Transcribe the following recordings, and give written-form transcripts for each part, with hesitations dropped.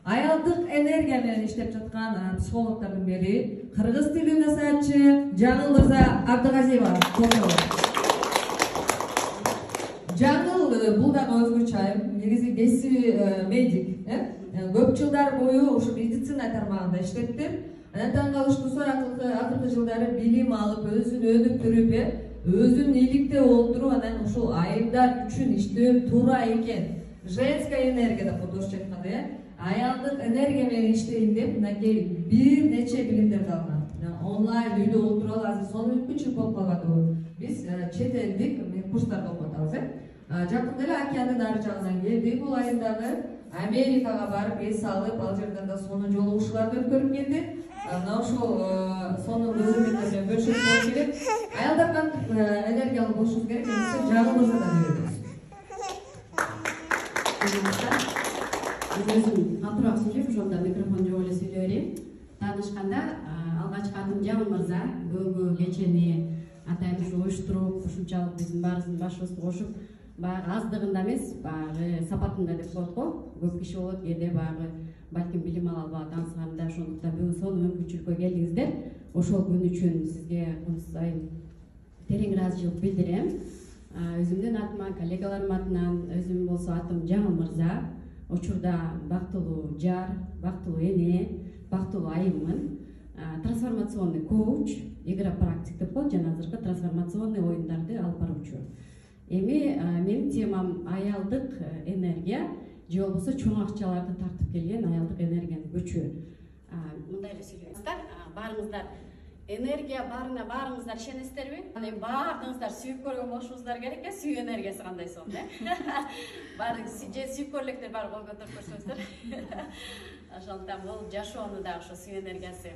Аялдык энергия менен иштеп жаткан психологдордун бири кыргыз тилинин саятчы Жаңыл Мырза Абдыгазиева. Жаңыл бул дагы өзгөчө айым. Негизи кесиби медик. Көп жылдар бою ушу медицина тармагында иштепти. Анан таң калыштуусу акыркы жылдары билим алып, өзүн өнүктүрүп, өзүн ийгиликте олтуруп, анан ушул айымдар үчүн иштөө туура экен. Женская энергия деп коддошчу айтканда, аялдык энергия менен иштейин деп, мынакей бир нече билимдерди алган. Онлайн үйдө олтуруп алып, азыр сонун мүмкүнчүлүк болуп калбады. Биз чет элдик курстарда окуп атабыз. Жакында эле океандын ары жагынан келди. Бул айымдагы Америкага барып эс алып, ал жерден да сонун жолугушууларды өткөрүп келди. Мына ошол сонун көзөмөлдөр менен бөлүшүп болуш керек. Аялдар кантип энергиялык болушубуз керек? Жаңыл Мырзадан үйрөнөбүз. Өзüm атыраак сүйлөп, ошондо микрофон жок эле сүйлөй берейин. Таанышканда алгачкы атым Жаңыл Мырза. Бүгүнкү кечени атайбыз уюштуруп, ушунчалык биздин баарыбыздын башыбызды кошуп, баягы аздыгында эмес, баягы сапатында деп коет го. Көп киши болот, кээде баягы балким билим ала албай таанышканда, ошондуктан бүгүн сонун мүмкүнчүлүккө келдиңиздер. Ошол күн үчүн сизге кунсайын терең ыраазычылык билдирем. Өзүмдүн атыман, коллегаларым атынан, өзүм болсо атым Жаңыл Мырза. Учурда бактылуу жар, бактылуу эне, бактылуу айыммын. Трансформационный коуч, игропрактик деп коет, жана азыркы трансформационный оюндарды алып баруучу. Эми менин темам аялдык энергия, же болбосо чоң акчаларды тартып келген аялдык энергиянын күчү. Мындай эле сүйлөйсүздөр, баарыңыздар энергия барына баарыңыздар ишенесиздерби? Эми баардыгыңыздар сүйүп көргөн болушуңуздар керек э, сүйүү энергиясы кандай сонун э? Баары же сүйүп көрөлектер баары кол көтөрүп көрсөңүздөр. Ошондуктан бул жашоону дагы ошо сүйүү энергиясы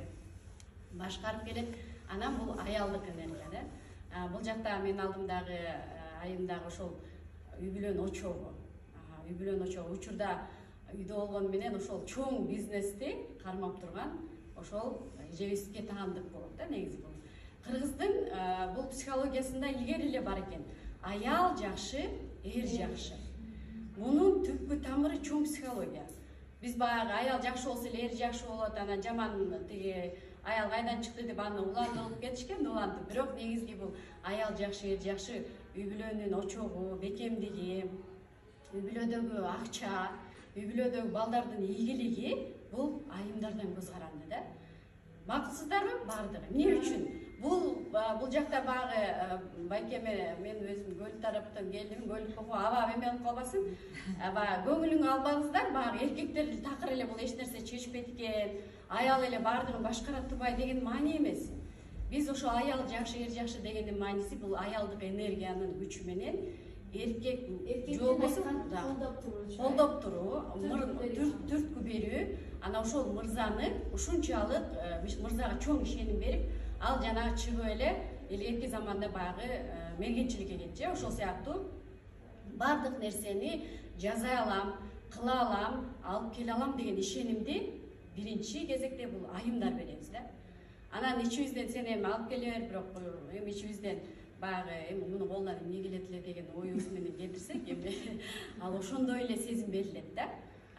башкарып келет. Анан бул аялдык энергия да. Бул жакта менин алдымдагы айымдагы ошол үй бүлөнүн очогу. Үй бүлөнүн очогу учурда үйдө болгону менен ошол чоң бизнести кармап турган ошол эжебизге таандык болот да негизи бул. Кыргыздын бул психологиясында илгери эле бар экен. Аял жакшы, эр жакшы. Мунун түпкү тамыры чоң психология. Биз баягы аял жакшы болсо эле эр жакшы болот, анан жаман тиги аял кайдан чыкты деп аны улантып кетишкен, улантып. Бирок негизги бул аял жакшы, эр жакшы, үй бүлөнүн очогу, бекемдиги, үй бүлөдөгү акча, үй бүлөдөгү балдардын ийгилиги бул айымдардан көз каранды да. Бактысыздарбы? Бардыгы. Эмне үчүн? Бул жакта багы байкеме мен өзүм көл тараптан келдим, көл аба эме кылып калбасын. Көңүлүңө албаңыздар, багы эркектер такыр эле бул эч нерсе чечпейт экен, аял эле бардыгын башкара турбай деген маани эмес. Биз ошо аял жакшы, эр жакшы дегендин мааниси бул аялдык энергиянын күчү менен эркек жолбосу колдоп туруу, түрткү берүү, ана ошол мырзаны ушунчалык мырзага чоң ишеним берип, ал жанагы чыгып эле илгерки заманда баягы мергенчиликке кетчү, ошол сыяктуу бардык нерсени жасай алам, кыла алам, алып келе алам деген ишенимди биринчи кезекте бул айымдар беребиз да. Анан ичибизден сен эми алып келе бер, бирок эми ичибизден баягы эми муну колунан эмне келет эле деген оюбуз менен келтирсек, эми ал ошондой эле сезим берилет да.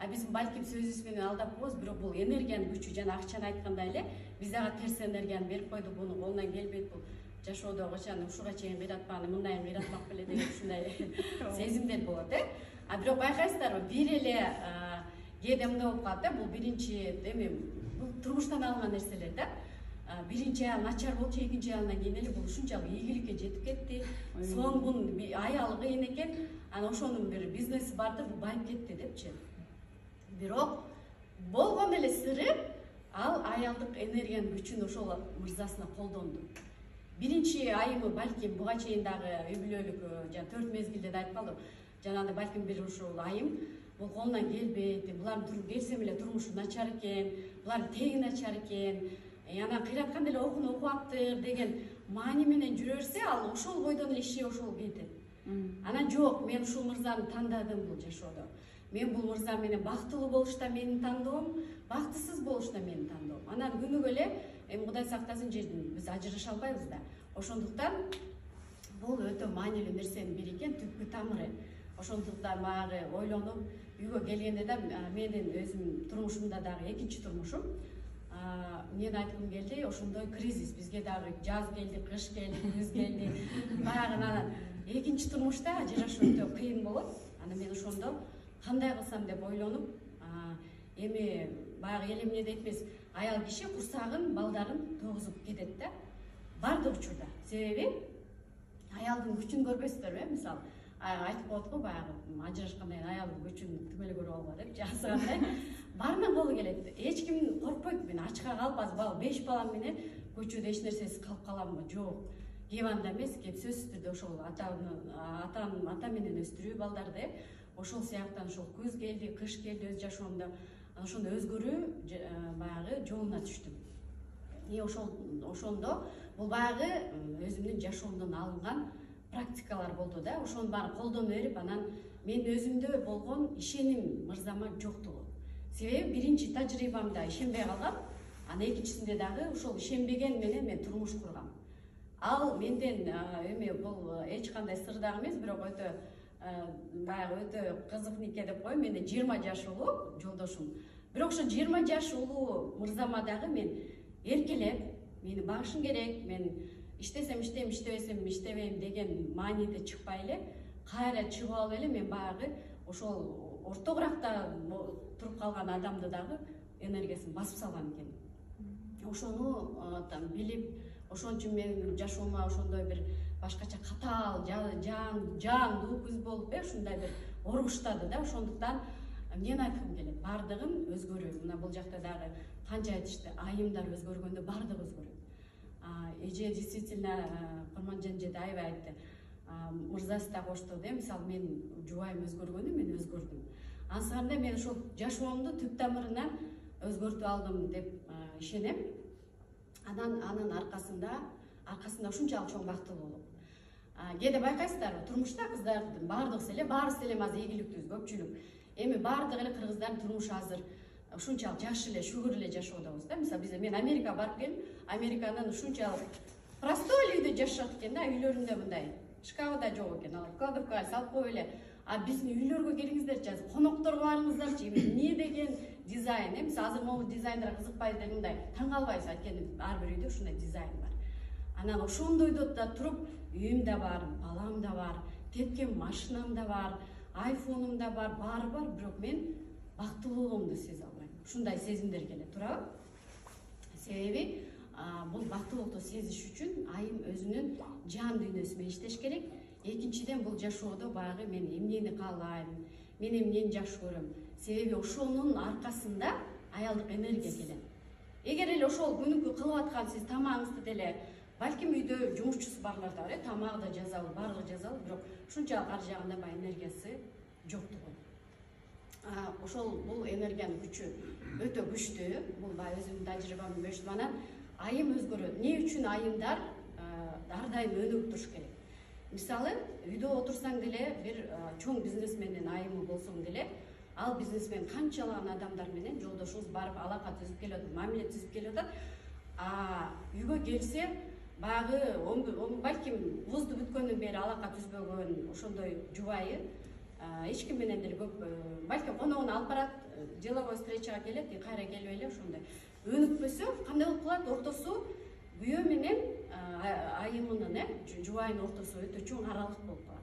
Биз балким сөзүбүз менен алдап коебуз, бирок бул энергиянын күчү, жана акчаны айткандай эле, биз дагы терс энергияны берип койдук, муну колунан келбейт, бул жашоодо качан ушуга чейин кыйратпаганы мындайын кыйратмак беле деген ушундай сезимдер болот э. Бирок байкайсыздарбы, бир эле кээде мындай болуп калат да, бул биринчи эми бул турмуштан алынган нерселер да. Биринчи аял начар болчу, экинчи аялдан кийин эле бул ушунчалык ийгиликке жетип кетти. Соңгун аялы кыйын экен, анан ошонун бир бизнеси барды, бул байып кетти депчи. Бирок болгон эле сыры ал аялдык энергиянын күчүн ошол мырзасына колдонду. Биринчи айымы балким буга чейин дагы үй бүлөлүк жана 4 мезгилде да айткалды. Жанагындай балким бир ушул айым бул колунан келбейт, булардын берсем эле турмушу начар экен, булардын теги начар экен, анан кыйратканда эле окууну окуптыр деген маани менен жүрө берсе, ал ошол бойдон эле иши ошол кетет. Анан жок, мен ушул мырзаны тандадым бул жашоодо. Мен бул мырза менен бактылуу болушта менин тандоом, бактысыз болушта менин тандоом. Анан күнүгө эле эми Кудай сактасын жердин биз ажыраша албайбыз да. Ошондуктан бул өтө маанилүү нерсенин бири экен, түпкү тамыры. Ошондуктан баягы ойлонуп, үйгө келгенде да менин өзүм турмушумда дагы экинчи турмушум. Мен айткым келди, ошондой кризис бизге дагы жаз келди, кыш келди, күз келди. Баягы анан экинчи турмушта ажырашуу өтө кыйын болот. Анан мен ошондо кандай кылсам деп ойлонуп, эми баягы эл эмне дейт эмес, аял киши курсагын, балдарын тогузуп кетет да. Бардык учурда. Себеби аялдын күчүн көрбөйсүздөр, мисалы айтып коет го баягы ажырашкандан кийин аялдын күчүн түгөл көрүп алгыла деп жазгандай. Баарына колу келет. Эч ким коркпойт, мен ачка калып азыр 5 балам менен көчөдө эч нерсесиз калып каламбы? Жок. Кеп анда эмес, кеп сөзсүз түрдө ошол ата менен өстүрүү балдарды, ошол сыяктан ошол күз келди, кыш келди өз жашоомдо. Ошондо өзгөрүү баягы жолуна түштүм. Ошондо бул баягы өзүмдүн жашоомдон алынган практикалар болду да. Ошонун баарын колдоно берип, анан мен өзүмдө болгон ишеним мырзама жоктугу. Себеби биринчи тажрыйбамда ишенбей калгам, анан экинчисинде дагы ошол ишенбеген менен мен турмуш кургам. Ал менден эми бул эч кандай сыр дагы эмес, бирок өтө баягы өтө кызык нике деп коем. Менден 20 жаш улуу жолдошум. Бирок ошо 20 жаш улуу мырзама дагы мен эркелеп, мени багышың керек, мен иштесем иштейм, иштебесем иштебейм деген мааниде чыкпай эле, кайра чыгып алып эле мен баягы ошол ортогуракта туруп калган адамды дагы энергиясын басып салган экенмин. Ошону билип, ошон үчүн менин жашоома ошондой бир башкача катаал, жаандуу күз болуп, ушундай бир оруштады да. Ошондуктан мен айткым келет, бардыгын өзгөрүү. Мына бул жакта дагы канча айтышты, айымдар өзгөргөндө бардыгы өзгөрөт. Эже действительно Курманжан жеде аябай айтты. Мырзасы да кошту да, мисалы мен жубайым өзгөргөнү мен өзгөрдүм. Ансыганда мен ошол жашоомду түп тамырынан өзгөртүп алдым деп ишенем. Анын аркасында ушунчалык чоң бактылуу болуп. Кээде байкайсыздарбы, турмушта кыздардын бардыгысы эле азыр ийгиликтүүбүз, көпчүлүк. Эми бардык эле кыргыздардын турмушу азыр ушунчалык жакшы эле, шүгүр эле жашоодобуз да. Мисалы мен Америкага барып келдим, Американын ушунчалык простой үйдө жашашат экен да, үйлөрүндө мындай шкафы да жок экен, алар кладовкага салып коюп эле. Биздин үйлөргө келиңиздерчи, азыр конокторго барыңыздарчы, эмне деген дизайн, мисалы азыр могу дизайндар кызыкпайбы деп мындай таң калбайсыз, анткени ар бир үйдө ушундай дизайн бар. Анан ошондойдо да туруп, үйүм да бар, балам да бар, тепкен машинам да бар, айфонум да бар, баары бар, бирок мен бактылуулугумду сезе албайм. Ушундай сезимдер келет, туурабы? Себеби бул бактылуулукту сезиш үчүн айым өзүнүн жан дүйнөсү менен иштеш керек. Экинчиден бул жашоодо баягы мен эмнени каалайм, мен эмнени жакшы көрөм. Себеби ошонун аркасында аялдык энергия келет. Эгер эле ошол күнүмкү кылып аткан сиз тамагыңызды деле, балким үйдө жумушчусу барлар да бар, тамагы да жазалуу, баардыгы жазалуу, бирок ушунчалык ар жагында баягы энергиясы жоктугу. Ошол бул энергиянын күчү өтө күчтүү. Бул баягы өзүмдүн тажрыйбамды бөлүштүм. Анан айым өзгөрөт. Эмне үчүн айымдар ар дайым өнүгүп туруш керек? Мисалы, үйдө отурсаң деле, бир чоң бизнесмендин айымы болсоң деле, ал бизнесмен канчалаган адамдар менен жолдошуңуз барып алака түзүп келип атат, мамиле түзүп келип атат. Үйгө келсе, баягы балким вузду бүткөндөн бери алака түзбөгөн ошондой жубайы эч ким менен деле көп, балким коногуна алып барат, деловой встречага келет, кайра келбей эле ошондой. Өнүкпөсө, кандай болуп калат? Ортосу күйөө менен айымынын, жубайынын ортосу өтө чоң аралык болуп калат.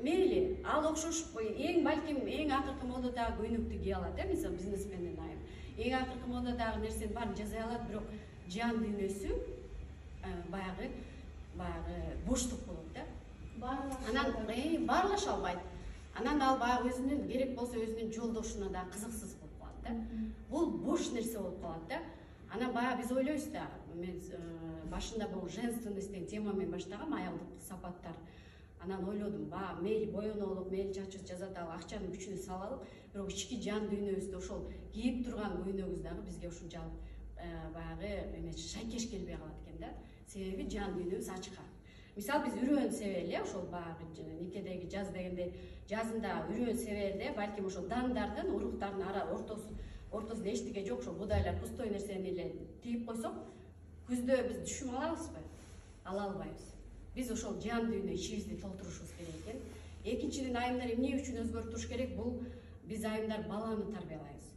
Мейли, ал окшош, балким эң акыркы модадагы көйнөктү кие алат, мисалы бизнесмендин айым. Эң акыркы модадагы нерсенин баарын жасай алат, бирок жан дүйнөсү баягы боштук болот да. Анан баарлаша албайт. Анан ал баягы өзүнүн керек болсо өзүнүн жолдошуна да кызыксыз болуп калат да. Бул бош нерсе болуп калат да. Анан баягы биз ойлойбуз да, мен башында бул женственность деген темамен баштагам, аялдык сапаттар. Анан ойлодум, мейли боенолук, мейли чачыбызды жазаталы, акчанын күчүнө салалык, бирок ички жан дүйнөбүздө ошол кийип турган көйнөгүбүз дагы бизге ушунчалык баягы шайкеш келбей калат экен да. Себеби жан дүйнөбүз ачка. Мисалы биз үрөөн себели, ошол баягы никедеги жаз дегендей, жазында үрөөн себелде, балким ошол дандардын, уруктардын ортосунда эчтеке жок, ошол будайлар пустой нерсени эле тийип койсок, күздө биз түшүм алабызбы? Ала албайбыз. Биз ошол жан дүйнө ичибизди толтурушубуз керек экен. Экинчиден айымдар эмне үчүн өзгөрүп туруш керек? Бул биз айымдар баланы тарбиялайбыз.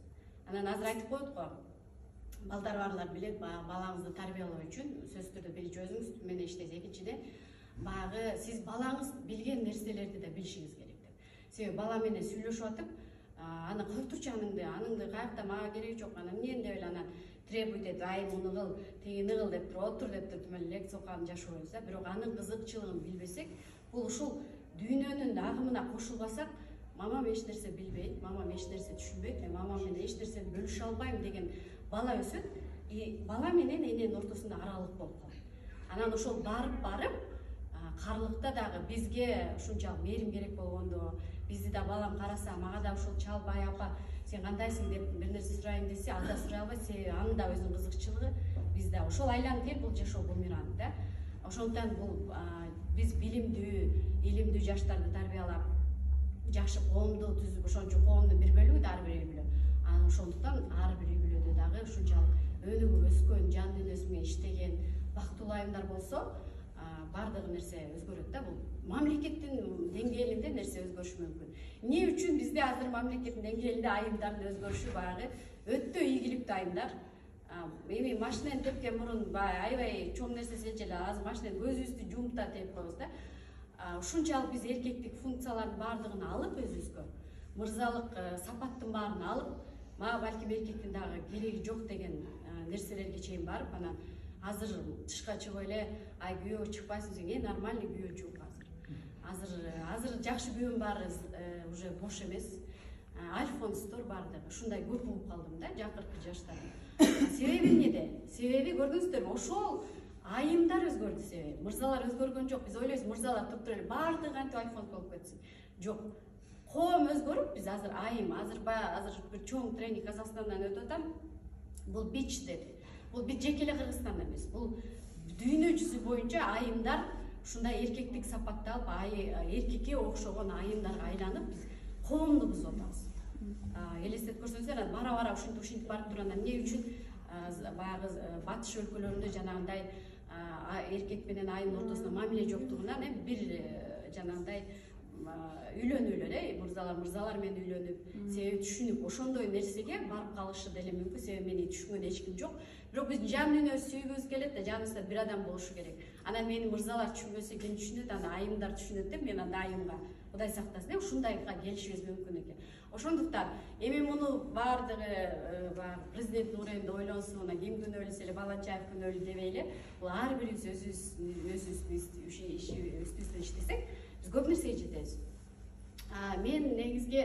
Анан азыр айтып коет го. Балдар барлар билет, балаңызды тарбиялоо үчүн сөзсүз түрдө биринчи өзүңүз менен иштейсиз. Экинчиден, баягы сиз балаңыз билген нерселерди да билишиңиз керек деп. Себеби бала менен сүйлөшүп атып, аны коюп турчу аныңды каякта мага кереги жок, анан эмне деп эле анан требуйт этип, айым муну кыл, тигини кыл деп туруп отур деп туруп лекция окуган жашообуз да. Бирок анын кызыкчылыгын билбесек, бул ушул дүйнөнүн агымына кошулбасак, мамам эч нерсе билбейт, мамам эч нерсе түшүнбөйт, мен мамам менен эч нерсени бөлүшө албайм деген бала өсөт. Бала менен эненин ортосунда аралык болуп калат. Анан ошол барып карлыкта дагы бизге ушунчалык мээрим керек болгондо, бизди да балам караса, мага да ушул чалбай апа, сен кандайсың деп бир нерсе сурайын десе, ал да сурай албайт, себеби анын да өзүнүн кызыкчылыгы, бизде ошол айланып келип бул жашоо бумеранг да. Ошондуктан бул биз билимдүү, илимдүү жаштарды тарбиялап, жакшы коомду түзүп, ошон үчүн коомдун бир бөлүгү да ар бир үй бүлө. Анан ошондуктан ар бир үй бүлөдө дагы ушунчалык өнүгүп өскөн, жан дүйнөсү менен иштеген бактылуу айымдар болсо, бардыгы нерсе өзгөрөт да. Бул мамлекеттин деңгээлинде нерсе өзгөрүшү мүмкүн. Эмне үчүн бизде азыр мамлекеттин деңгээлинде айымдардын өзгөрүшү баягы өтө ийгиликтүү айымдар. Эми машинени тепкен мурун аябай чоң нерсе сезчү эле, азыр машинени көзүбүздү жумуп да тепип коебуз да. Ушунчалык биз эркектик функциялардын баардыгын алып өзүбүзгө, мырзалык сапаттын баарын алып, мага балким эркектин дагы кереги жок деген нерселерге чейин барып, анан азыр тышка чыгып эле, ай күйөө чыкпайсың, нормальный күйөө жок азыр жакшы күйөөм бар, уже бош эмес. Альфонстор бардыгы, ушундай көп угуп калдым да жакыркы жашта. Себеби эмнеде? Себеби көрдүңүздөрбү, ошол айымдар өзгөрдү себеби. Мырзалар өзгөргөн жок. Биз ойлойбуз, мырзалар туруп туруп эле бардыгы антип альфонс болуп кетсин. Жок. Коом өзгөрүп, биз азыр айым, азыр бир чоң тренинг Казакстандан өтүп атам. Бул бич деди. Бул бит жеке эле Кыргызстанда эмес. Бул дүйнө жүзү боюнча айымдар ушундай эркектик сапатты алып, эркекке окшогон айымдарга айланып, биз коомду бузуп атабыз. Элестетип көрсөңүздөр, бара ушинтип барып турганда эмне үчүн баягы батыш өлкөлөрүндө жанагындай эркек менен айымдын ортосунда мамиле жоктугунан бир жанагындай үйлөнүүлөр, мырзалар менен үйлөнүп, себеби түшүнүп, ошондой нерсеге барып калышы деле мүмкүн, себеби мени түшүнгөн эч ким жок. Бирок биз жан дүйнөбүздү сүйгүбүз келет да, жаныбызда бир адам болушу керек. Анан мени мырзалар түшүнбөсө ким түшүнөт, анда айымдар түшүнөт деп мен анда айымга Кудай сактасын, ушундайга келишибиз мүмкүн экен. Ошондуктан эми муну бардыгы президенттин урайында ойлонсун, анан ким күнөөлүсө эле, Баланчаев күнөөлүү дебей эле, бул ар бирибиз өзүбүздүн үстүбүздөн иштесек, биз көп нерсеге жетебиз. Мен негизги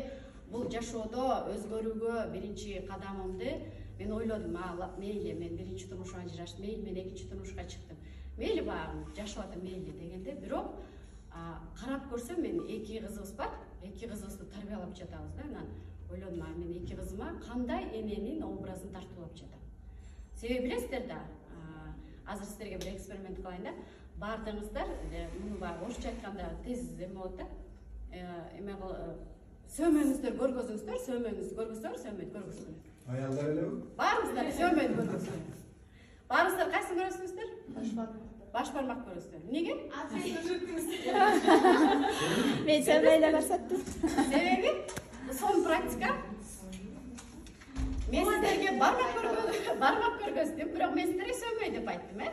бул жашоодо өзгөрүүгө биринчи кадамымды мен ойлодум, мейли мен биринчи турмушума ажыраштым, мейли мен экинчи турмушка чыктым. Мейли баягы жашап атам мейли дегенде, бирок карап көрсөм мен эки кызыбыз бар, эки кызыбызды тарбиялап жатабыз да. Анан ойлодум, мен эки кызыма кандай эненин образын тартуулап жатам. Себеби билесиздер да, азыр сиздерге бир эксперимент кылайын да. Бардыңыздар, муну баягы орусча айтканда тез эме болот да. Эме сөймөңүздөр, көргөзүңүздөр, сөймөңүздү көргөзсөңөр, сөймөйт көргөзсөңөр. Аялдар элеби? Баарыңыздар сөймөйт көргөзсөңөр. Баарыңыздар кайсын көрөсүңүздөр? Баш бармак көрөсүздөр. Эмнеге? Мен сөймөй эле көрсөттүм. Себеби сон практика. Мен сиздерге бармак көргөздүм, бирок мен сиздерге сөймөй деп айттым,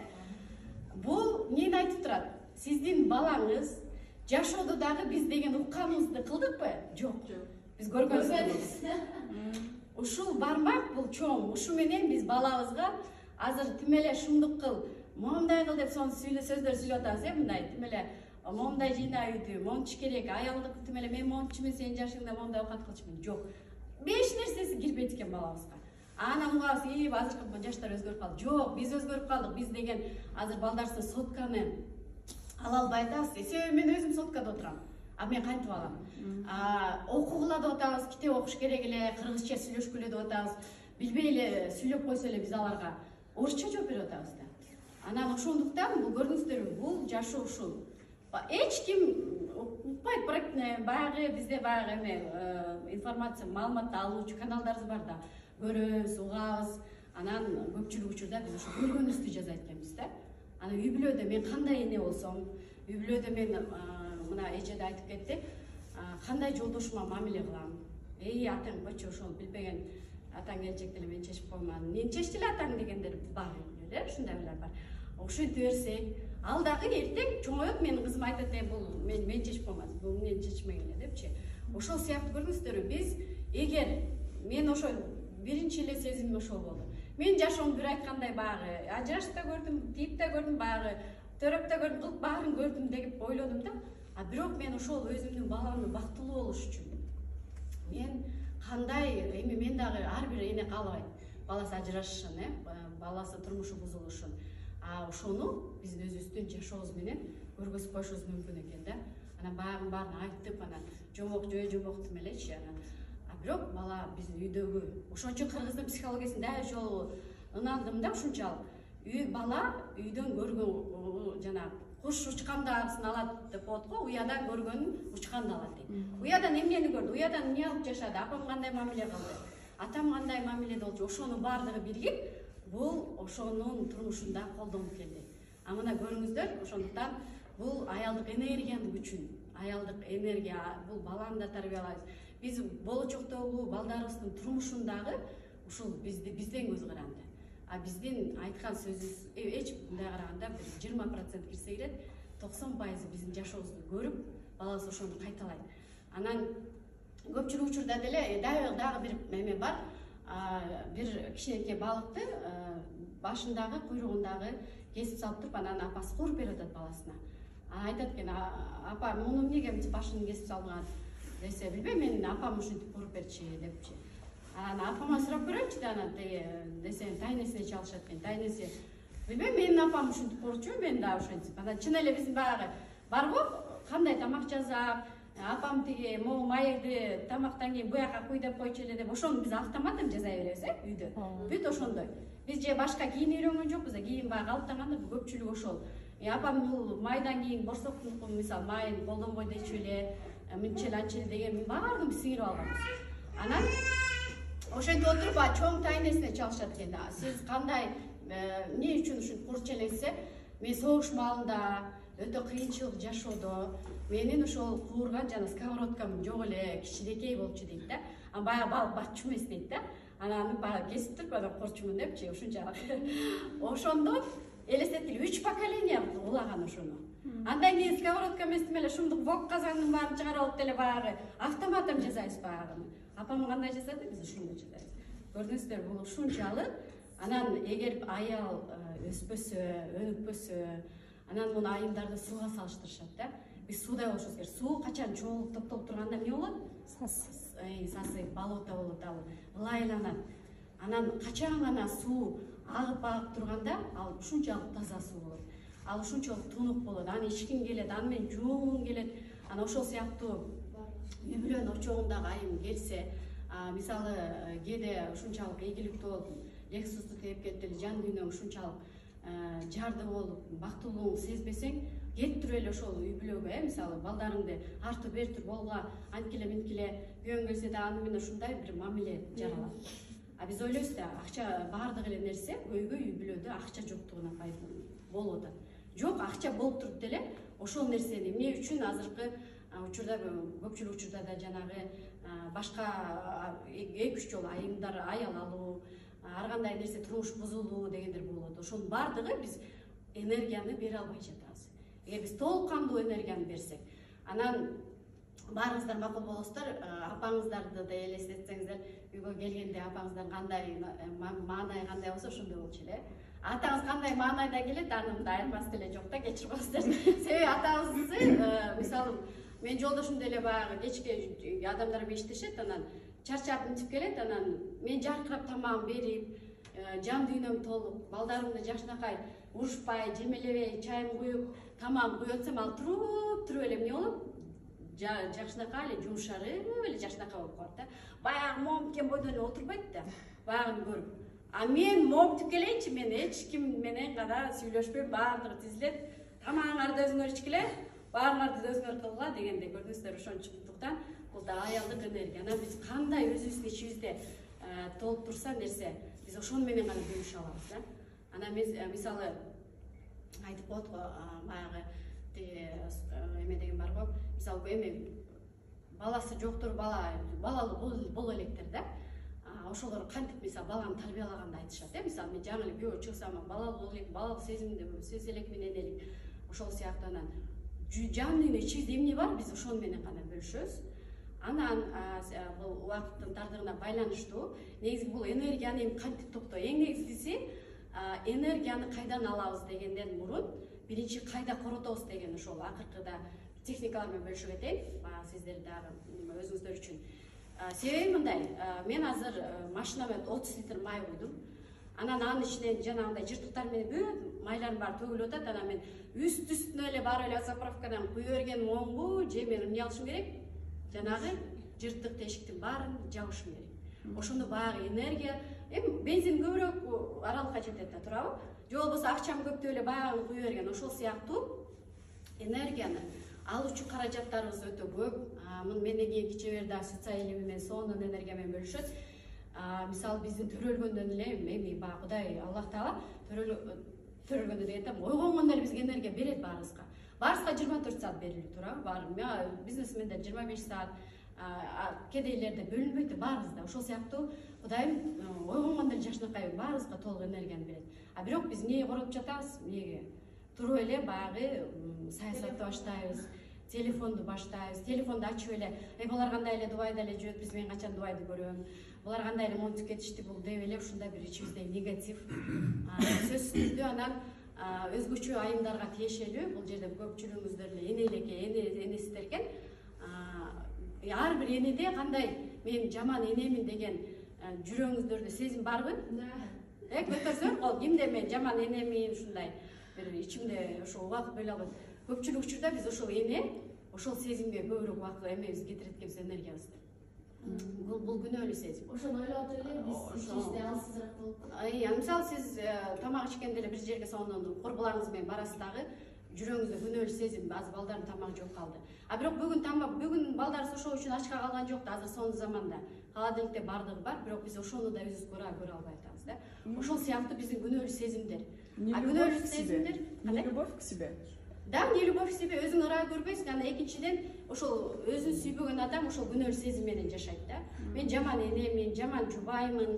Бул эмнени айтып турат? Сиздин балаңыз жашоодо дагы биз деген укканыбызды кылдыкпы? Жок. Биз көргөнбүз. Ушул бармак бул чоң. Ушу менен биз балабызга азыр тим эле шумдук кыл, момундай кыл деп сонун сөздөр сүйлөп атабыз, мындай тим эле момундай жыйна үйдү, мончу керек, аялдык тим эле мен мончумун, сен жашыңда момундай оокат кылчумун. Жок. Беш нерсеси кирбейт экен балабызга. Анан угабыз, азыркы жаштар өзгөрүп калды. Жок, биз өзгөрүп калдык. Биз деген азыр балдарсын сотканы ала албай атабыз. Себеби мен өзүм соткада отурам. Мен кантип алам? Окугула деп атабыз, китеп окуш керек эле, кыргызча сүйлөшкүлө деп атабыз. Билбей эле сүйлөп койсо эле биз аларга орусча жооп берип атабыз да. Анан ошондуктан бул көрдүңүздөрбү, бул жашоо ушул. Эч ким укпайт, баягы бизде баягы информация, маалыматты алуучу каналдарыбыз бар да. Көрөбүз, угабыз, анан көпчүлүк учурда биз ошо көргөнүбүздү жазайт экенбиз да. Анан үй бүлөдө мен кандай эне болсом, үй бүлөдө мен мына эже да айтып кетти, кандай жолдошума мамиле кылам, атаң бачы ошол билбеген атаң келчек деле мен чечип коймадым. Мен чечти эле атаң дегендер бар эле, ушундайлар бар. Ошентип берсек, ал дагы эртең чоңойот, менин кызым айтат, бул мен чечип коймадым, бул мен чечмеген эле депчи. Ошол сыяктуу көрдүңүздөрбү, биз эгер мен ошол биринчи эле сезимим ошол болду. Мен жашоом бир айткандай баягы ажырашып да көрдүм, тийип да көрдүм, баягы төрөп да көрдүм, кылып баарын көрдүм деп ойлодум да. А бирок мен ошол өзүмдүн баламдын бактылуу болуш үчүн мен кандай эми мен дагы ар бир эне каалабайт баласы ажырашышын, баласы турмушу бузулушун. А ошону биз өзүбүздүн жашообуз менен көргөзүп коюшубуз мүмкүн экен да. Анан баягы баарын айтып, анан жомок жомоктум элечи. А бирок бала биздин үйдөгү ошон үчүн кыргыздын психологиясын дагы жолу ынандым да ушунчалык. Бала үйдөн көргөн жанагы куш учкандагысын алат деп коет го, уядан көргөнүн учканды алат дейт. Уядан эмнени көрдү, уядан эмне алып жашады, апам кандай мамиле кылды, атам кандай мамиледе болчу, ошонун баардыгы биригип, бул ошонун турмушунда колдонуп келди. А мына көрүңүздөр, ошондуктан бул аялдык энергиянын күчүн, аялдык энергия, бул баланы да тарбиялайбыз. Биз болочоктогу балдарыбыздын турмушундагы ушул бизден көз каранды. А биздин айткан сөзүбүз эч мындай караганда 20% кирсе келет, 90% биздин жашообузду көрүп, балабыз ошону кайталайт. Анан көпчүлүк учурда деле дагы бир эме бар. Бир кичинекей балыкты башындагы, куйругундагы кесип салып туруп, анан апасы кууруп берип атат баласына. Айтат экен, апа, муну эмнеге башын кесип салдыңар десе, билбейм, менин апам ушинтип кууруп берчи депчи. Анан апама сурап көрөчү да, анан десем тайнесине чалышат экен. Тайнеси, билбейм, менин апам ушинтип куурчу, мен да ошентип. Анан чын эле биздин баягы барбы, кандай тамак жасап, апам тиги могу майырды тамактан кийин буяка куй деп койчу эле деп, ошону биз автоматом жасай беребиз, үйдө. Бүт ошондой. Биз же башка кийин үйрөнгөн жокпуз, кийин баягы калыптанганда көпчүлүк ошол. Апам бул майдан кийин борсоктун мисалы майын колдонбой дечү эле, мынча эле анча эле деген баардыгын сиңирип алганбыз. Анан ошентип отуруп, чоң тайнесине чалышат экен да. Сиз кандай, эмне үчүн ушинтип курчу элеңизсе, мен согуш маалында өтө кыйынчылык жашоодо менин ошол куурган жана сковородкам жок эле, кичинекей болчу дейт да. Баягы балык батчу эмес дейт да. Анан баягы кесип туруп, анан корчумун депчи, ушунчалык. Ошондо элестетили 3 поколение улаган ошону. Андан кийин сковородка эмес эле шумдук вок казандын баарын чыгарып алып деле баягы автоматом жасайбыз баягыны. Апам кандай жасады, биз ушундай жасайбыз. Көрдүңүздөр, бул ушунчалык. Анан эгер аял өспөсө, өнүкпөсө, анан муну айымдарды сууга салыштырышат да. Биз сууда болушубуз керек. Суу качан чоңулуп топтолуп турганда эмне болот? Сасый, болото болот, ал ылайланат. Анан качан гана суу агып турганда, ал ушунчалык таза суу болот. Ал ушунчалык тунук болот. Аны ичкиң келет, аны менен жуунгуң келет. Анан ошол сыяктуу үй бүлөнүн очогундагы айым келсе, мисалы кээде ушунчалык ийгиликтүү болуп, Лексусту тээп кетип эле жан дүйнөң ушунчалык жарды болуп, бактылуулугун сезбесең, кетип эле ошол үй бүлөгө, мисалы балдарыңды артып бертип болга, анткиле минткиле күйөөң келсе да аны менен ушундай бир мамиле жаралат. А биз ойлойбуз да, акча баардык эле нерсе көйгөй үй бүлөдө акча жоктугуна болуп атат. Жок, акча болуп туруп деле ошол нерсени эмне үчүн азыркы учурда, көпчүлүк учурда да жанагы башка 2-3 жолу айымдар аял алуу, ар кандай нерсе турмуш бузулуу дегендер болот. Ошонун баардыгы биз энергияны бере албай жатабыз. Эгер биз толук кандуу энергияны берсек, анан баарыңыздар макул болосуздар, апаңыздарды да элестетсеңиздер, үйгө келгенде апаңыздан кандай маанай кандай болсо ошондой болчу эле. Атаңыз кандай маанайда келет, аны мындай айырмасы деле жок да, кечирип коесуздар. Себеби атаңызды, мисалы, мен жолдошум деле баягы кечке адамдар иштешет, анан чарчап мынтип келет, анан мен жаркырап тамагын берип, жан дүйнөм толуп, балдарымды жакшынакай урушпай, жемелебей, чайын куюп, тамагын куюп атсам, ал туруп эле эмне болот? Жакшынакай эле жумшарып эле жакшынакай болуп калат да. Баягы момткен бойдон эле отурбайт да, баягыны көрүп. А мен момтуп келейинчи, мен эч ким менен гана сүйлөшпөйм, баардыгы тизилет, тамагыңарды өзүңөр ичкиле, баарыңарды өзүңөр кылгыла дегенде көрдүңүздөр, ошончуктуктан бул да аялдык энергия. Анан биз кандай өзүбүздүн ичибизде толуп турса нерсе, биз ошону менен гана жумуш алабыз да. Анан биз мисалы айтып коет го, баягы эме деген бар го, мисалы эме баласы жоктор балалуу боло электир да. Ошолор кантип мисалы баланы тарбиялаганды айтышат. Мисалы мен жаңы эле күйөө чыксам, балалуу боло элек, балалык сезимди сезе элек менен элек. Ошол сыяктуу анан жанын ичибизде эмне бар, биз ошону менен гана бөлүшөбүз. Анан бул убакыттын тардыгына байланыштуу негизи бул энергияны эми кантип токтоо? Эң негизгиси энергияны кайдан алабыз дегенден мурун биринчи кайда коротобуз деген ошол акыркыда техникалар менен бөлүшүп кетейин. Сиздер дагы өзүңүздөр үчүн. Себеби мындай, мен азыр машинама 30 литр май куйдум. Анан анын ичинен жанагындай жыртыктар менен бүт майлардын баары төгүлүп атат. Анан мен үстүнө эле барып эле заправкадан куя бергеним оңбу, же мен эмне кылышым керек? Жанагы жыртык тешиктин баарын жабышым керек. Ошондо баягы энергия, эми бензин көбүрөөк аралыкка жетет да, туурабы? Же болбосо акчам көп деп эле баягыны куя берген. Ошол сыяктуу энергияны алуучу каражаттарыбыз өтө көп. Менден кийинки чеберде социализм менен сонун энергия менен бөлүшөт. Мисалы биздин төрөлгөндөн эле эми баягы Кудай Аллах Таала төрөлгөндө дегенде ойгонгондо эле бизге энергия берет баарыбызга. Баарыбызга 24 саат берилип турабы? Баары бизнесмендер 25 саат, кедейлерде бөлүнбөйт баарыбызда. Ошол сыяктуу Кудайым ойгонгондо эле жашынакай баарыбызга толук энергияны берет. Бирок биз эмнеге коротуп жатабыз? Эмнеге? Туруп эле баягы саясатты баштайбыз, телефонду баштайбыз, телефонду ачып эле, булар кандай эле Дубайда эле жүрөт, биз мен качан Дубайды көрөм, булар кандай эле монтип кетишти бул деп эле ушундай бир ичибизде негатив. Сөзсүз түрдө анан өзгөчө айымдарга тиешелүү, бул жерде көпчүлүгүңүздөр эле энелеке, энесиздер экен. Ар бир энеде кандай мен жаман энемин деген жүрөгүңүздөрдө сезим барбы? Көтөрсөң, кол кимде мен жаман энемин ушундай бир ичимде ошо убакыт бөлө албайм. Көпчүлүк учурда биз ошол эне, ошол сезимге көбүрөөк убакыт эмебиз кетирет экенбиз, энергиябызды. Бул күнөөлүү сезим. Ошону ойлоп эле биз ичибизде алсызыраак болуп. Мисалы сиз тамак ичкенде эле бир жерге сонун курбуларыңыз менен барасыз дагы, жүрөгүңүздө күнөөлүү сезим, азыр балдардын тамагы жок калды. Бирок бүгүн балдарыбыз ошол үчүн ачка калган жок да, азыр сонун заманда. Холодильникте бардыгы бар, бирок биз ошону да өзүбүз көрө албай атабыз да. Ошол сыяктуу биздин күнөөлүү сезимдер. Күнөөлүү сезимдер, не любовь к себе. Да, не любовь к себе, өзүң ыраа көрбөйсүң, анан экинчиден ошол өзүн сүйбөгөн адам ошол күнөөлүү сезим менен жашайт да. Мен жаман энемин, жаман жубаймын,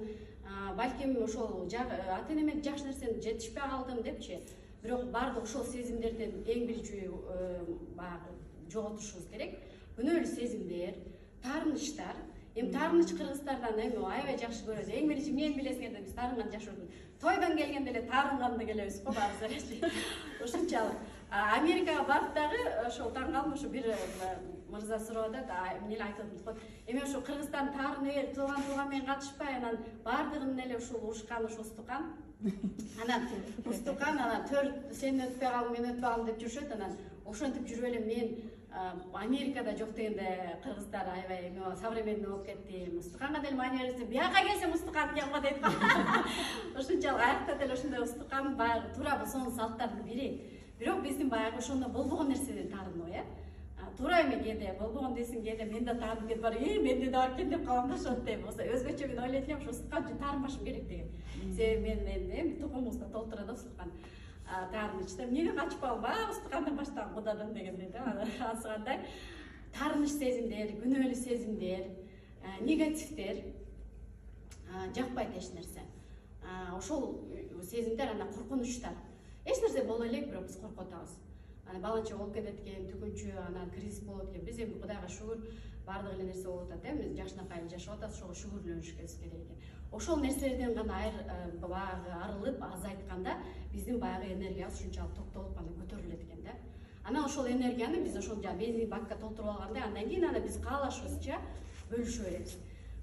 балким ошол ата энеме жакшы нерсени жетишпей калдым депчи. Бирок баардык ошол сезимдерден эң биринчи баягы жоготушубуз керек. Күнөөлүү сезимдер, таарынычтар. Эми таарыныч кыргыздардан эми аябай жакшы көрөбүз. Эң биринчи эмнени билесиңер, биз таарынган жакшы көрөбүз. Тойдон келгенде эле таарынганды келебиз го баарыбыз эле. Ошончалык. Америкага барып дагы ошол таң калдым, ошо бир мырза сурап атат, эмне эле айтып атат. Эми ошо Кыргызстан таарыны бер, тууган менен катышпай, анан баардыгын эле ушул ушкан, ошо устукан. Анан устукан, анан төрт сен өтпөй калдың, мен өтпөй калдым деп жүрүшөт. Анан ошентип жүрүп эле мен Америкада жок дегенде кыргыздар аябай современный болуп кетти. Устуканга деле манерасы, бияка келсем устукан келем го дейт. Ошончалык аякта деле ошондой устукан баягы туура сонун салттардын бири. Бирок биздин баягы ошондо болбогон нерседен таарынуу, туура эми кээде болбогон десин, кээде мен да таарынып кетип барып, менде да бар экен деп калам да ошентип. Өзгөчө мен ойлойт элем, ошо устукан үчүн таарынбашым керек деген. Себеби мен эми тукумубузда толтура да устукан. Таарынычта эмнеге качып калып, устукандан баштаган кудадан дегендей да. Асыгандай таарыныч сезимдер, күнөөлүү сезимдер, негативдер жакпайт эч нерсе. Ошол сезимдер анан коркунучтар. Эч нерсе боло элек, бирок биз коркуп атабыз. Баланча болуп кетет экен, түгүнчү, анан кризис болот экен. Биз эми Кудайга шүгүр, баардык эле нерсе болуп атат, биз жакшынакай жашап атабыз, ошого шүгүрлөнүшүбүз керек экен. Ошол нерселерден гана баягы арылып, азайтканда биздин баягы энергиябыз ушунчалык токтолуп анан көтөрүлөт экен да. Анан ошол энергияны биз ошол бензин бакка толтуруп алганда, андан кийин аны биз каалашыбызча бөлүшүп беребиз.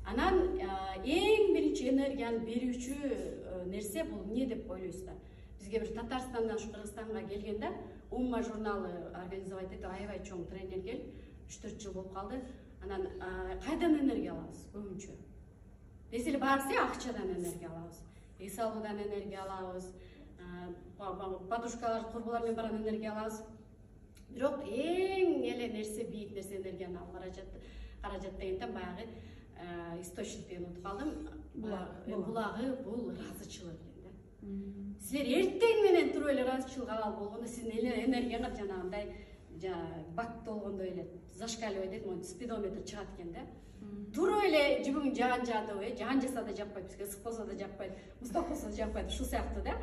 Анан эң биринчи энергияны берүүчү нерсе бул эмне деп ойлойсуздар? Бизге бир Татарстандан ушу Кыргызстанга келгенде Умма журналы организовать этип аябай чоң тренер келип 3-4 жыл болуп калды. Анан кайдан энергия алабыз көбүнчө? Деселе баарысы акчадан энергия алабыз. Эс алуудан энергия алабыз. Подушкалар, курбулар менен барган энергия алабыз. Бирок эң эле нерсе, бийик нерсе энергияны алып каражат дегенден баягы источникти унутуп калдым. Булагы бул ыраазычылык экен да. Силер эртең менен туруп эле ыраазычылык алалы болгондо сиздин энергияңар жанагындай бак толгондой эле зашкаливать этет, моу спидометр чыгат экен да. Тура эле жибиң жаан жаадыбы, жаан жаса да жакпайт, бизге ысык болсо да жакпайт, муздак болсо да жакпайт, ушул сыяктуу да.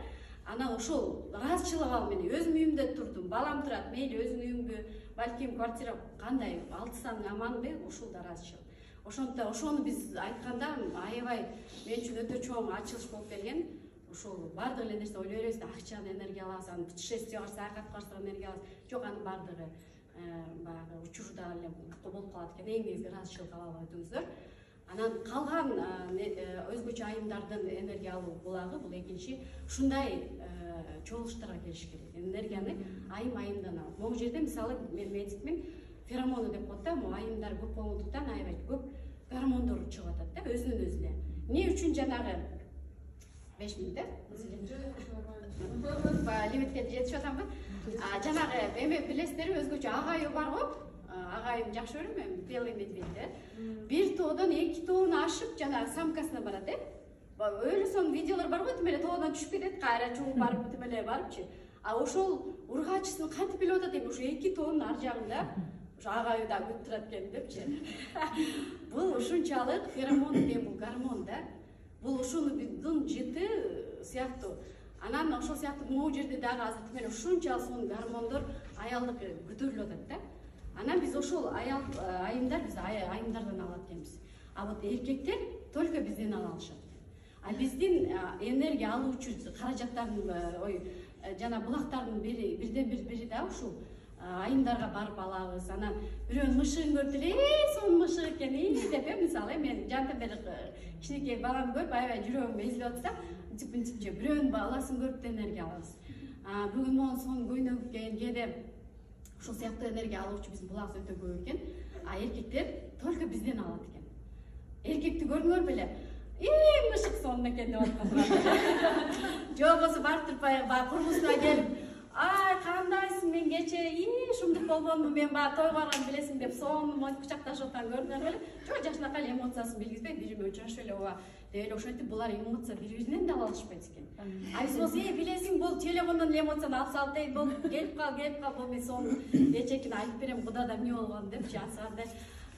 Анан ошол ыраазычылык алып мен өзүм үйүмдө турдум, балам турат, мейли өзүнүн үйүңбү, балким квартира кандай, 6 саның аманбы, ушул да ыраазычылык. Ошондо ошону биз айтканда аябай мен үчүн өтө чоң ачылыш болуп келген. Ошол бардык эле нерсе ойлой бересиз, акчаны энергия аласыз, аны путешествияга саякатка барсак энергия аласыз. Жок, анын бардыгы баягы учурда эле болуп калат экен. Эң негизи ыраазычылык ала албайсыздар. Анан калган өзгөчө айымдардын энергия алуу булагы бул экинчи ушундай чогулуштарга келиш керек. Энергияны айымдан алып. Могу жерде мисалы мен медикмин, феромоны деп коет да, могу айымдар көп болгондуктан аябай көп гормондор чыгып атат да, өзүнөн өзү эле. Эмне үчүн жанагы 5 минут лимитке жетип атамбы? Жанагы эме билесиздерби, өзгөчө агайы бар го. Агайым жакшы көрөм мен, белый медведь. Бир тоодон 2 тоону ашып, жанагы самкасына барат, Өлө сон видеолор бар го, тимеле тоодон түшүп кетет, кайра чугуп барып, тимеле барыпчы. Ошол ургаачысын кантип билип атат эми, ошо 2 тоонун ар жагында ошо агайы да күтүп турат экен депчи. Бул ушунчалык феромон деген бул гормон да. Бул ушунун жыты сыяктуу. Анан ошол сыяктуу могу жерде дагы азыр тимеле ушунчалык сонун гормондор аялдык көтөрүлүп атат да. Анан биз ошол айымдар биз айымдардан алат экенбиз. А вот эркектер только бизден ала алышат. А биздин энергия алуучу каражаттардын жана булактардын бирден бири да ушул айымдарга барып алабыз. Анан бирөөнүн мышыгын көрүп эле, сонун мышык экен деп, мисалы мен жанта бери кичинекей баламды көрүп аябай жүрөгүм эзилип атса, типинчи бирөөнүн баласын көрүп да энергия алабыз. Бүгүн могу сонун көйнөк экен, кээде ушул сыяктуу энергия алуучу биздин булагыбыз өтө көп экен. А эркектер только бизден алат экен. Эркекти көрдүңөр беле? Мышык сонун экен деп аткан. Жок болсо барып туруп баягы курбусуна келип, ай кандайсың, мен кече ушундук болгонмун, мен баягы тойго барган билесиң деп сонун монтип кучакташып аткан көрдүңөр беле? Жок, жакшынакай эле эмоциясын билгизбей, бириме учурашып эле ооба деп эле ошентип булар эмоция бири-биринен да ала алышпайт экен. А биз болсо билесиң, бул телефондон эле эмоцияны алып салып дейт, бул келип кал, бул мен сонун кечекин айтып берем, кудада эмне болгон депчи атсагандай.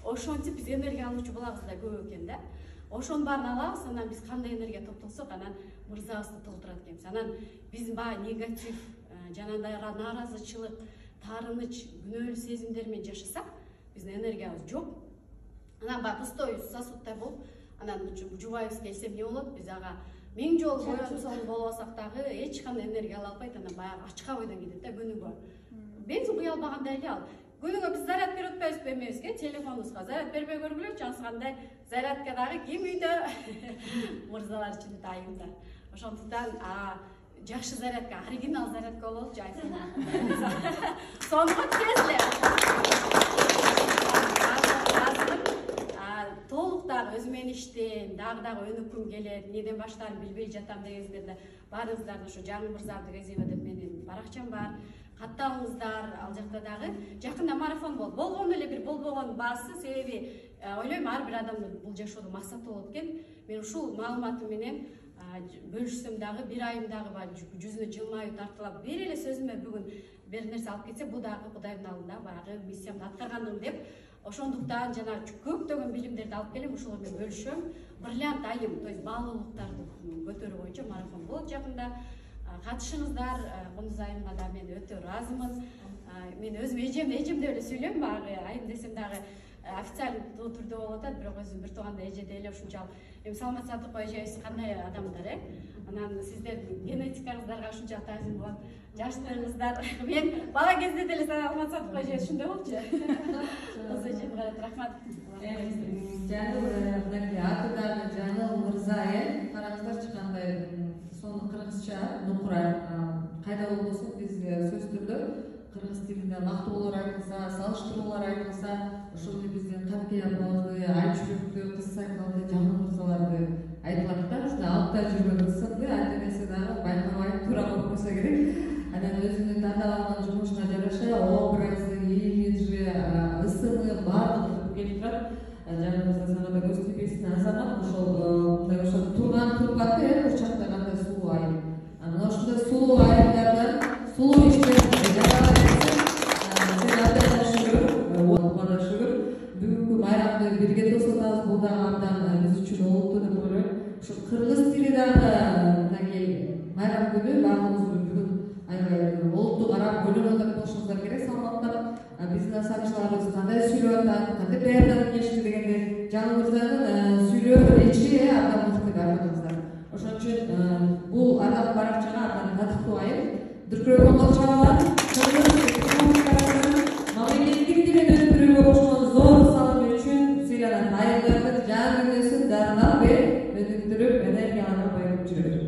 Ошентип биз энергия алуучу булагыбыз да көп экен да. Ошонун баарын алабыз, анан биз кандай энергия топтолсок, анан мырзабызды толтурат экенбиз. Анан биз баягы негатив, жанагындай нааразычылык, таарыныч, күнөөлүү сезимдер менен жашасак, биздин энергиябыз жок. Анан баягы пустой сосудтай болуп, анан жубайбыз келсе эмне болот? Биз ага 1000 жолу боёнсоң болуп алсак дагы эч кандай энергия ала албайт, анан баягы ачка бойдон кетет да күнүгө. Бензин куя албагандай эле ал. Күнүгө биз заряд берип атпайбызбы эмебизге, телефонубузга заряд бербей көргүлөчү, анысыкандай зарядка дагы ким үйдө? Мырзалар үчүн да айымдар. Ошондуктан жакшы зарядка, оригинал зарядка бололучу айсың. Сонго тезле. Толуктан өзү менен иштейм, дагы өнүккүм келет, эмнеден баштаарын билбей жатам дегендерде баарыңыздарды ошо Жаңы Мырза Абдыгазиева деп менин баракчам бар. Катталыңыздар, ал жакта дагы жакында марафон болду. Болгону эле бир болбогон баасы, себеби ойлойм ар бир адамдын бул жашоодо максаты болот экен. Мен ушул маалыматым менен бөлүшсөм дагы бир айым дагы жүзүнө жылмаюу тартылап, бир эле сөзүмө бүгүн бир нерсе алып кетсе, бул дагы Кудайдын алдында баягы миссиямды аткаргандым деп. Ошондуктан жана көптөгөн билимдерди алып келем, ошолор менен бөлүшөм. Бриллиант айым, то есть баалуулуктарды көтөрүү боюнча марафон болот жакында. Катышыңыздар, Кундуз айымга да мен өтө ыраазымын. Мен өзүм эжем деп эле сүйлөйм, баягы айым десем дагы официалдуу түрдө болуп атат, бирок өзүм бир тууганда эже деле ушунчалык. Эми Салмат Садыков эжебиз кандай адамдар, Анан сиздер генетикаңыздарга ушунчалык таазим болот. Жаштарыңыздар. Мен бала кезде деле Салмат Садыков эже ушундай болчу. Осы эжем карат, рахмат. Атыдагы Жаңыл Мырза, караңыздарчы кандай сону кыргызча нукура кайда болбосун биз сөз түрдө кыргыз тилинде мактоолор айтылса, салыштыруулар айтылса, ошол биздин капкей апабызды, Айчүрөктү, Кыз Сайкалды, Жаңыл Мырзаларды айтылат да, ушундай алыпта жүргөн ысымды ата-энеси дагы байкабай туура болуп койсо керек. Анан өзүнүн тандап алган жумушуна жараша образы, имиджи, ысымы баардыгы келип турат. Жаңыл Мырза сага да көз тибесин азамат, ошол турган турпаты курчакта кандай сулуу айым. Анан ошондой сулуу айымдардан сулуу иштерди жарала берсин. биздин сакчыларыбыз кандай сүйлөп атат, кандай даярданып келишти дегенде Жаңыл мырзанын сүйлөө ичи абдан мыкты байкадыңыздар. Ошон үчүн бул адам баракчага абдан татыктуу дүркүрөбөн чабалат, мамлекеттик тилин өткөрүүгө кошкон зор салым үчүн сыйланат. Айылдарды жан дүнөсүн дарылап берип, өнүктүрүп, энергияланып байкап жүрөт.